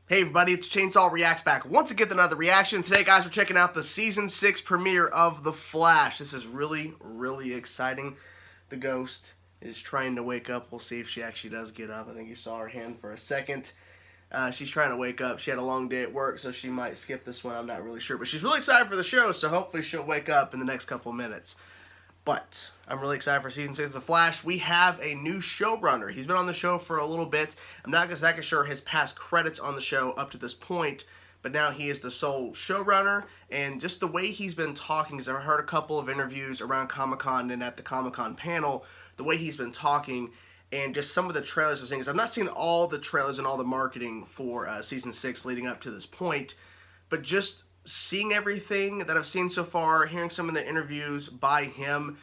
Hey everybody, it's Chainsaw Reacts back once again with another reaction. Today, guys, we're checking out the Season 6 premiere of The Flash. This is really, really exciting. The ghost is trying to wake up. We'll see if she actually does get up. I think you saw her hand for a second. She's trying to wake up. She had a long day at work, so she might skip this one. I'm not really sure. But she's really excited for the show, so hopefully she'll wake up in the next couple minutes. But I'm really excited for Season 6 of The Flash. We have a new showrunner. He's been on the show for a little bit. I'm not exactly sure his past credits on the show up to this point, but now he is the sole showrunner. And just the way he's been talking, because I've heard a couple of interviews around Comic-Con and at the Comic-Con panel, the way he's been talking and just some of the trailers I've seen, because I've not seen all the trailers and all the marketing for Season 6 leading up to this point, but just seeing everything that I've seen so far, hearing some of the interviews by him,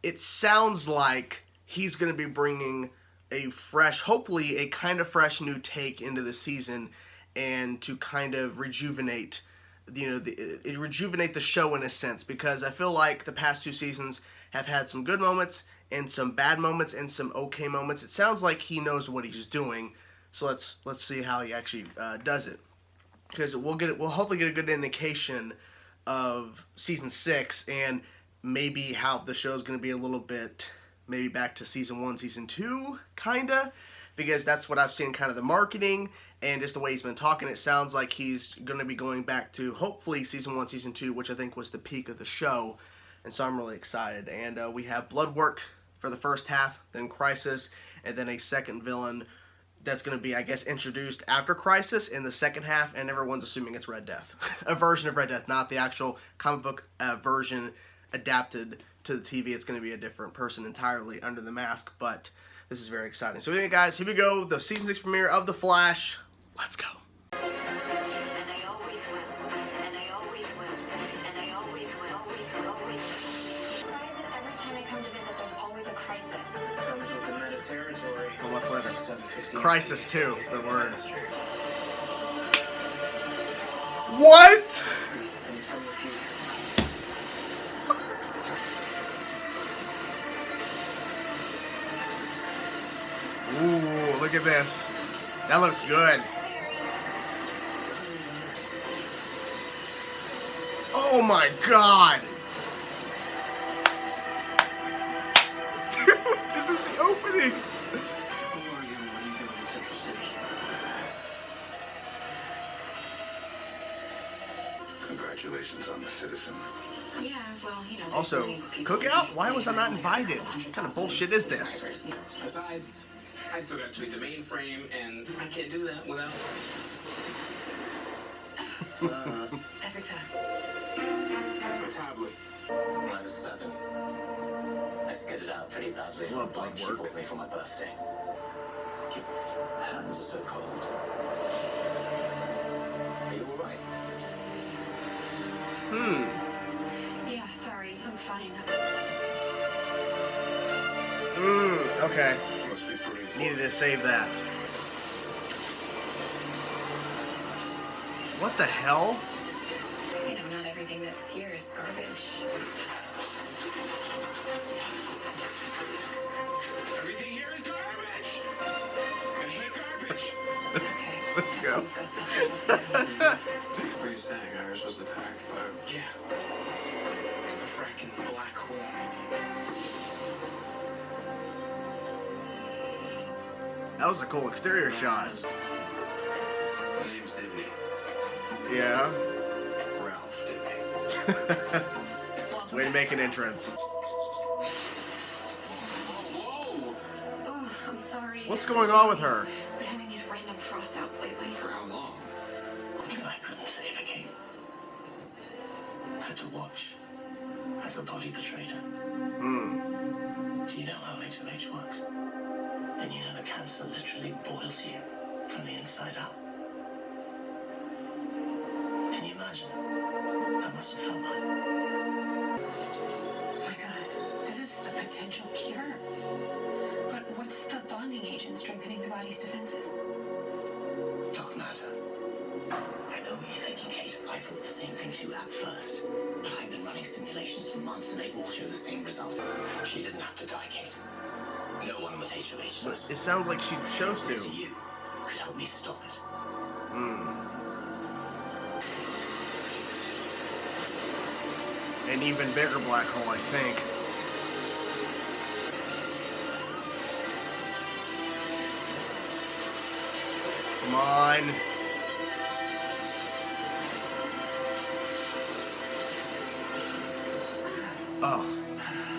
it sounds like he's going to be bringing a fresh, hopefully a kind of fresh new take into the season, and to kind of rejuvenate, rejuvenate the show in a sense, because I feel like the past two seasons have had some good moments and some bad moments and some okay moments. It sounds like he knows what he's doing, so let's see how he actually does it. Because we'll hopefully get a good indication of Season 6 and maybe how the show's going to be a little bit maybe back to Season 1, Season 2, kinda. Because that's what I've seen kind of the marketing and just the way he's been talking. It sounds like he's going to be going back to hopefully Season 1, Season 2, which I think was the peak of the show. And so I'm really excited. And we have Bloodwork for the first half, then Crisis, and then a second villain that's going to be, I guess, introduced after Crisis in the second half, and everyone's assuming it's Red Death. A version of Red Death, not the actual comic book version adapted to the TV. It's going to be a different person entirely under the mask, but this is very exciting. So anyway, guys, here we go. The Season 6 premiere of The Flash. Let's go. Territory. Well, what's later? Crisis 2, the word. What? Ooh, look at this. That looks good. Oh my god. Dude, this is the opening. Congratulations on the citizen. Yeah, well, you know. Also, cookout? Why was I not invited? What kind of bullshit is this? Besides, I still gotta tweak the mainframe, and I can't do that without. Every time. My tablet. When I was 7, I skidded out pretty badly. Love Like she Bloodwork. bought me for my birthday. Your hands are so cold. Are you alright? Yeah, sorry, I'm fine. Okay. Must be pretty Needed to save that. What the hell? You know, not everything that's here is garbage. Everything here is garbage! I hate garbage! Okay. Let's go. Ghostbusters will see. What are you saying? Iris was attacked by... Yeah. A fracking black hole. That was a cool exterior shot. My name's Dibney. Yeah. Ralph Dibney. It's a way to make an entrance. Whoa! Oh, I'm sorry. What's going on with her? Been having these random frost outs lately. For how long? I couldn't save a king. Had to watch as a body betrayed her. Do you know how H&H works? And you know the cancer literally boils you from the inside out. Can you imagine? That must have felt like. Oh my god, this is a potential cure. But what's the bonding agent strengthening the body's defenses? Dark matter. I know what you're thinking, Kate. I thought the same thing too at first. But I've been running simulations for months and they all show the same results. She didn't have to die, Kate. No one with HOH does. It sounds like she chose to. You could help me stop it. An even bigger black hole, I think. Come on. Oh,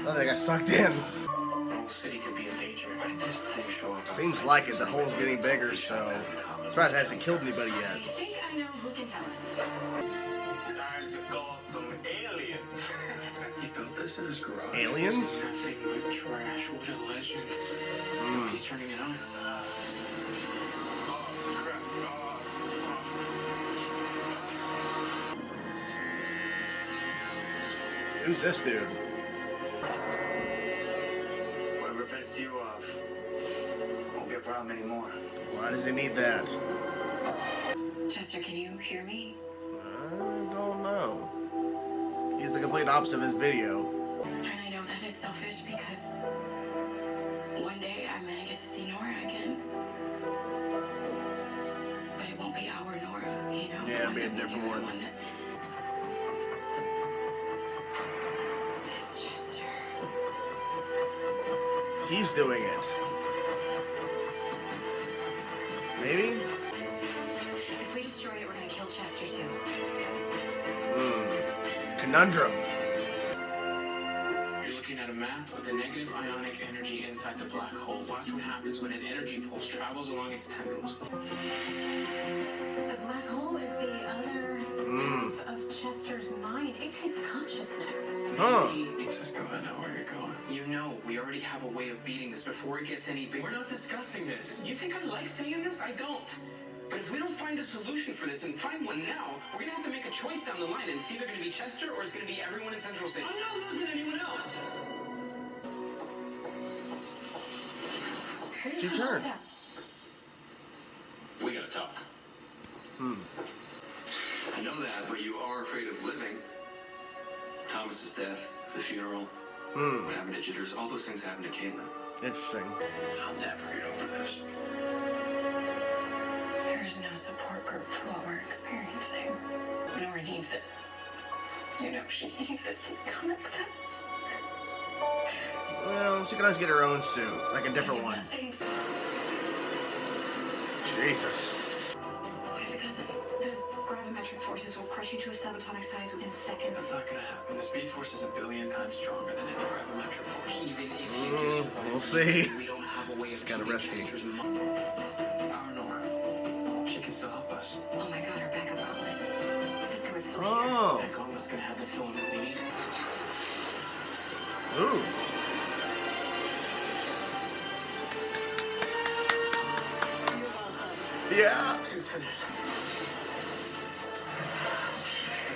I think I got sucked in. The whole city could be in danger. Why did this thing show up? Seems like it. The hole's getting bigger, so I'm surprised it hasn't killed anybody I yet. think I know who can tell us. Time to call some aliens. He built this in his garage. Aliens? Nothing but trash. What a legend. He's turning it on. Who's this dude? Whatever pissed you off won't be a problem anymore. Why does he need that? Chester, can you hear me? I don't know. He's the complete opposite of his video. And I know that is selfish because one day I'm gonna get to see Nora again. But it won't be our Nora, you know? Yeah, it'll be a The that different we knew, the one. that... It's Chester. He's doing it. Maybe? If we destroy it, we're gonna kill Chester too. Conundrum. You're looking at a map of the negative ionic energy inside the black hole. Watch what happens when an energy pulse travels along its tendrils. The black hole is the other half of Chester's mind. It's his consciousness. Huh. Cisco, I know where you're going. You know, we already have a way of beating this before it gets any bigger. We're not discussing this. You think I like saying this? I don't. But if we don't find a solution for this and find one now, we're gonna have to make a choice down the line, and it's either gonna be Chester or it's gonna be everyone in Central City. I'm not losing anyone else. It's your turn. We gotta talk. I know that, but you are afraid of living. Thomas's death, the funeral, what happened to Jitters, all those things happened to Caitlin. Interesting. I'll never get over this. There's no support group for what we're experiencing. Nora needs it. You know, she needs it to come accept us. Well, she can always get her own suit, like a different one. Jesus. There's a cousin. The gravimetric forces will crush you to a subatomic size within seconds. That's not gonna happen. The speed force is 1,000,000,000 times stronger than any gravimetric force. Even if you do survive, We'll see. we don't have a way It's of kinda keeping risky. Chester's mind. Our Nora. She can still help us. Oh my god, our backup gauntlet. Cisco, it's still here. Oh. That gauntlet's gonna have the filament we need. Ooh. You're welcome. Yeah. She's finished.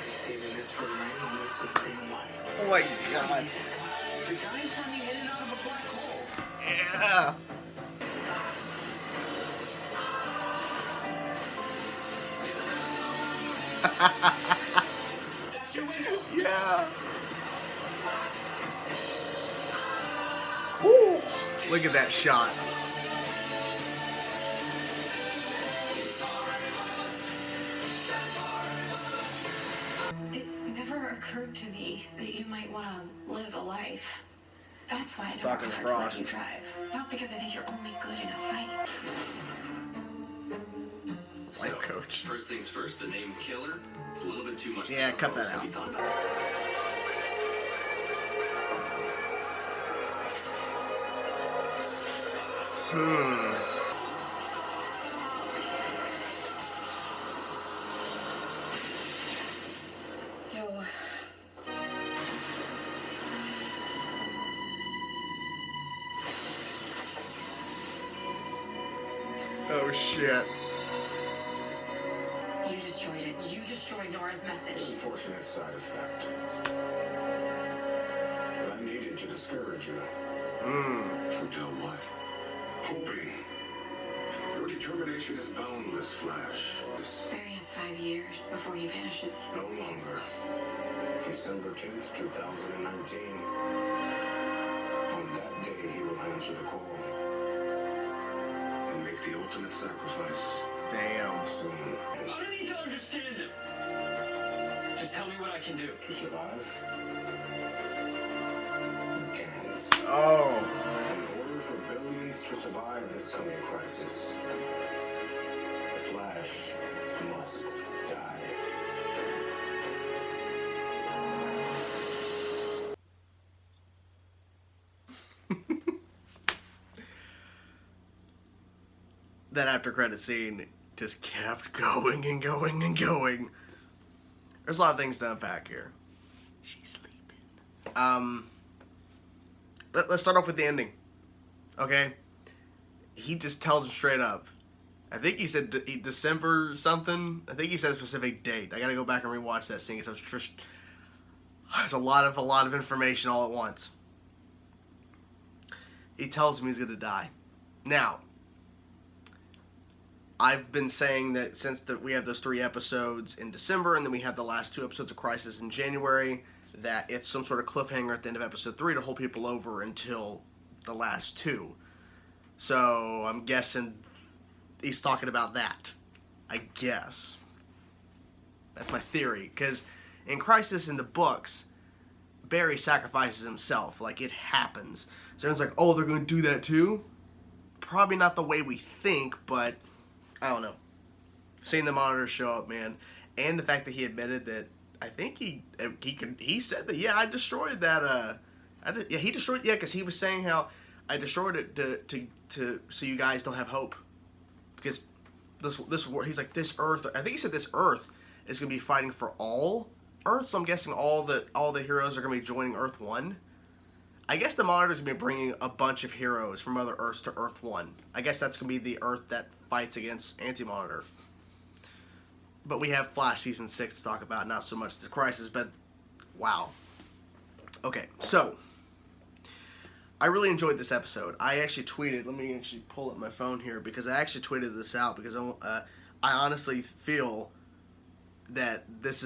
Saving this for rain since day one. Oh my god. The guy coming in and out of a black hole. Yeah. That's your window. Yeah. Woo. Look at that shot. It never occurred to me that you might want to live a life. That's why I never Talking to offered to let Frost. you drive. Not because I think you're only good in a fight. Life coach. First things first, the name Killer, it's a little bit too much. Yeah, cut that Have out. you thought about it? So, Oh shit. you destroyed it. You destroyed Nora's message. Unfortunate side effect. But I needed to discourage you. From doing what? Hoping. Your determination is boundless, Flash. This Barry has 5 years before he vanishes. no longer. December 10th, 2019. On that day, he will answer the call and make the ultimate sacrifice. Damn. Soon. I don't need to understand them. Just tell me what I can do. To survive, you can't. Oh. In order for billions to survive this coming crisis, the Flash must die. That after credit scene just kept going and going and going. There's a lot of things to unpack here. She's sleeping. Let's start off with the ending. Okay? He just tells him straight up. I think he said December something. I think he said a specific date. I gotta go back and rewatch that scene because there's a lot of information all at once. He tells him he's gonna die. Now, I've been saying that since we have those 3 episodes in December, and then we have the last 2 episodes of Crisis in January, that it's some sort of cliffhanger at the end of episode 3 to hold people over until the last 2. So I'm guessing he's talking about that. I guess. That's my theory. Because in Crisis in the books, Barry sacrifices himself. Like, it happens. So it's like, oh, they're going to do that too? Probably not the way we think, but I don't know. Seeing the monitor show up, man, and the fact that he admitted that, I think he said that, yeah, I destroyed that. He destroyed, yeah, because he was saying how I destroyed it to so you guys don't have hope, because this he's like, this Earth. I think he said this Earth is gonna be fighting for all Earth. So I'm guessing all the heroes are gonna be joining Earth 1. I guess the Monitor's gonna be bringing a bunch of heroes from other Earths to Earth 1. I guess that's gonna be the Earth that fights against Anti-Monitor. But we have Flash Season 6 to talk about, not so much the Crisis, but wow. Okay, so I really enjoyed this episode. I actually tweeted, let me actually pull up my phone here, because I actually tweeted this out, because I honestly feel that this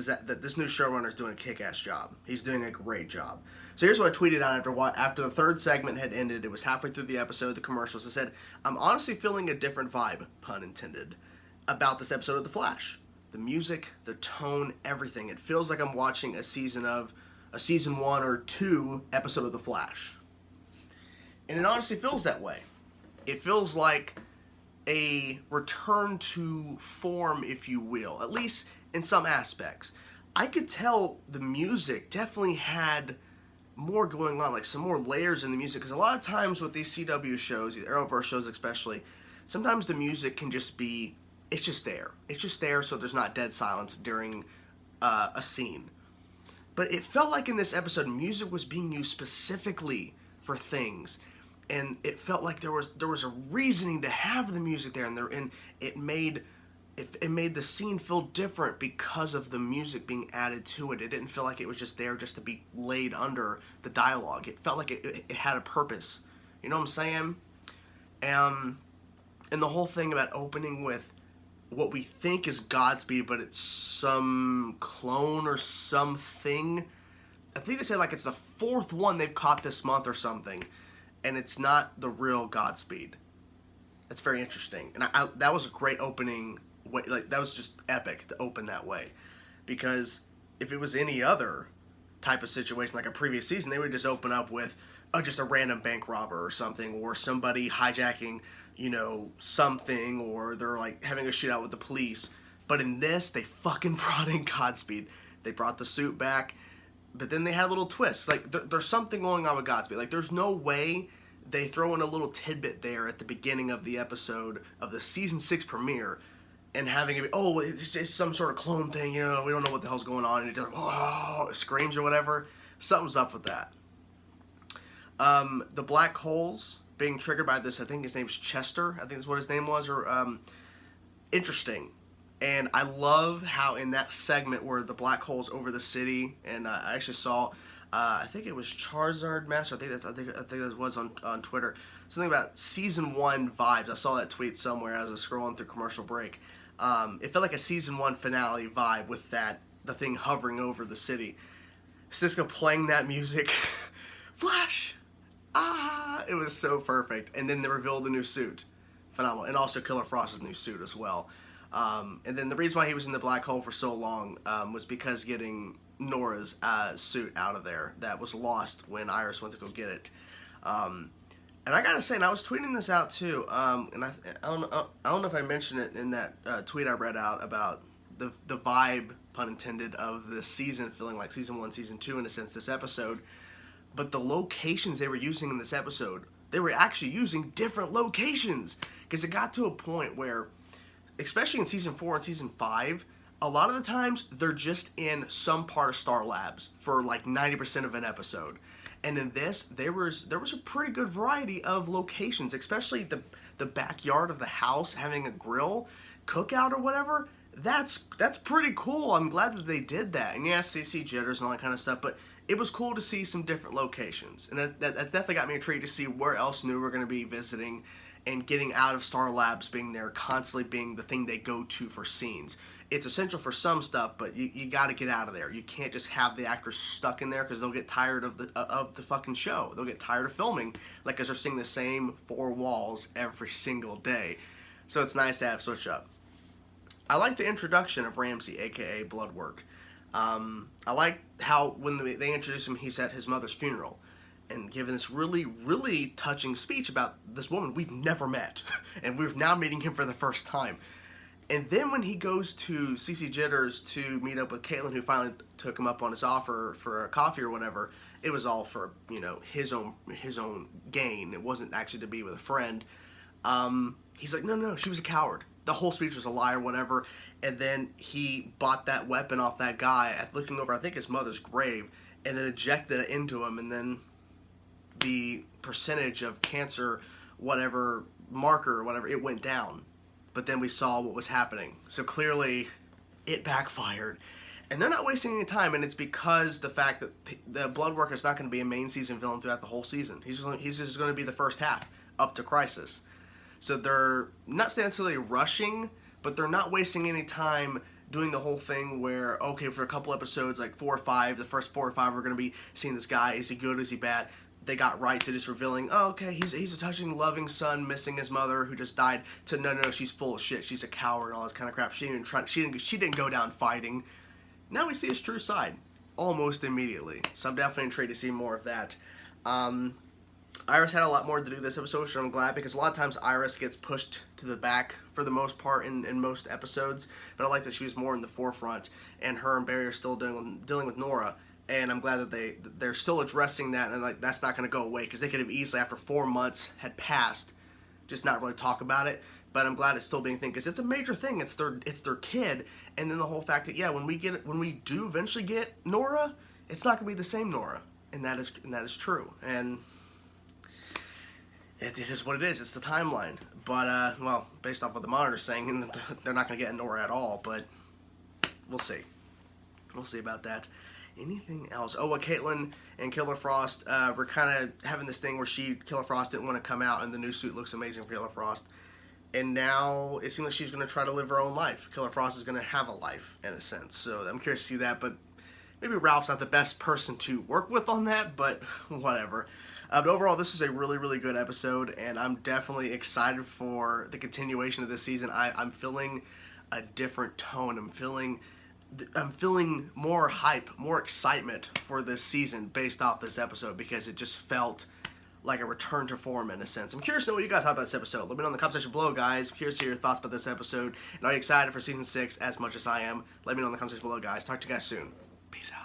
new showrunner is doing a kick-ass job. He's doing a great job. So here's what I tweeted out after the 3rd segment had ended. It was halfway through the episode, the commercials. I said, I'm honestly feeling a different vibe, pun intended, about this episode of The Flash. The music, the tone, everything. It feels like I'm watching a season 1 or 2 episode of The Flash. And it honestly feels that way. It feels like a return to form, if you will, at least in some aspects. I could tell the music definitely had more going on, like some more layers in the music, because a lot of times with these CW shows, these Arrowverse shows especially, sometimes the music can just be, it's just there. It's just there, so there's not dead silence during a scene. But it felt like in this episode, music was being used specifically for things, and it felt like there was a reasoning to have the music there, and it made the scene feel different because of the music being added to it. It didn't feel like it was just there just to be laid under the dialogue. It felt like it had a purpose. You know what I'm saying? And the whole thing about opening with what we think is Godspeed, but it's some clone or something. I think they said like it's the 4th one they've caught this month or something, and it's not the real Godspeed. That's very interesting, and that was a great opening. Like, that was just epic to open that way, because if it was any other type of situation, like a previous season, they would just open up with just a random bank robber or something, or somebody hijacking, something, or they're like having a shootout with the police. But in this, they fucking brought in Godspeed. They brought the suit back, but then they had a little twist. Like, there's something going on with Godspeed. Like, there's no way they throw in a little tidbit there at the beginning of the episode of the season 6 premiere, and having it be, it's some sort of clone thing, we don't know what the hell's going on, and it just, it screams or whatever. Something's up with that. The black holes being triggered by this, I think his name's Chester, I think that's what his name was, or, interesting. And I love how in that segment where the black hole's over the city, and I actually saw, I think it was Charizard Master, I think that was on Twitter, something about season 1 vibes. I saw that tweet somewhere as I was scrolling through commercial break. It felt like a season 1 finale vibe with the thing hovering over the city. Cisco playing that music, Flash, it was so perfect. And then they revealed the new suit, phenomenal, and also Killer Frost's new suit as well. And then the reason why he was in the black hole for so long was because getting Nora's suit out of there that was lost when Iris went to go get it. And I gotta say, and I was tweeting this out too, and I don't know if I mentioned it in that tweet I read out about the vibe, pun intended, of this season feeling like season 1, season 2 in a sense, this episode. But the locations they were using in this episode, they were actually using different locations, because it got to a point where, especially in season 4 and season 5, a lot of the times they're just in some part of Star Labs for like 90% of an episode. And in this, there was a pretty good variety of locations, especially the backyard of the house having a grill, cookout or whatever. That's pretty cool. I'm glad that they did that. And yes, they see jitters and all that kind of stuff, but it was cool to see some different locations. And that definitely got me intrigued to see where else new we're going to be visiting and getting out of Star Labs being there, constantly being the thing they go to for scenes. It's essential for some stuff, but you got to get out of there. You can't just have the actors stuck in there, because they'll get tired of the fucking show. They'll get tired of filming, like, because they're seeing the same 4 walls every single day. So it's nice to have switch up. I like the introduction of Ramsey, aka Bloodwork. I like how when they introduced him, he's at his mother's funeral and giving this really, really touching speech about this woman we've never met, and we're now meeting him for the first time. And then when he goes to CC Jitters to meet up with Caitlin, who finally took him up on his offer for a coffee or whatever, it was all for, you know, his own gain. It wasn't actually to be with a friend. He's like, no, she was a coward. The whole speech was a lie or whatever. And then he bought that weapon off that guy at looking over, I think, his mother's grave, and then ejected it into him. And then the percentage of cancer, whatever, marker or whatever, it went down. But then we saw what was happening. So clearly, it backfired. And they're not wasting any time, and it's because the fact that the Bloodwork is not going to be a main season villain throughout the whole season. He's just going to be the first half, up to Crisis. So they're not necessarily rushing, but they're not wasting any time doing the whole thing where, okay, for a couple episodes, like 4 or 5, the first 4 or 5, we're going to be seeing this guy. Is he good? Is he bad? They got right to just revealing, oh, okay, he's a touching, loving son missing his mother who just died, to no, she's full of shit. She's a coward and all this kind of crap. She didn't go down fighting. Now we see his true side almost immediately. So I'm definitely intrigued to see more of that. Iris had a lot more to do this episode, which I'm glad, because a lot of times Iris gets pushed to the back for the most part in most episodes, but I like that she was more in the forefront, and her and Barry are still dealing with Nora, and I'm glad that they're still addressing that, and like that's not going to go away, because they could have easily, after 4 months had passed, just not really talk about it. But I'm glad it's still being thing, because it's a major thing. It's their kid, and then the whole fact that, yeah, when we do eventually get Nora, it's not going to be the same Nora, and that is true. And it is what it is. It's the timeline. But well, based off what the monitor's saying, they're not going to get Nora at all. But we'll see. We'll see about that. Anything else? Oh, well, Caitlin and Killer Frost were kind of having this thing where Killer Frost didn't want to come out, and the new suit looks amazing for Killer Frost. And now it seems like she's going to try to live her own life. Killer Frost is going to have a life, in a sense. So I'm curious to see that, but maybe Ralph's not the best person to work with on that, but whatever. But overall, this is a really, really good episode, and I'm definitely excited for the continuation of this season. I'm feeling a different tone. I'm feeling more hype, more excitement for this season based off this episode, because it just felt like a return to form in a sense. I'm curious to know what you guys thought about this episode. Let me know in the comment section below, guys. I'm curious to hear your thoughts about this episode. And are you excited for season 6 as much as I am? Let me know in the comment section below, guys. Talk to you guys soon. Peace out.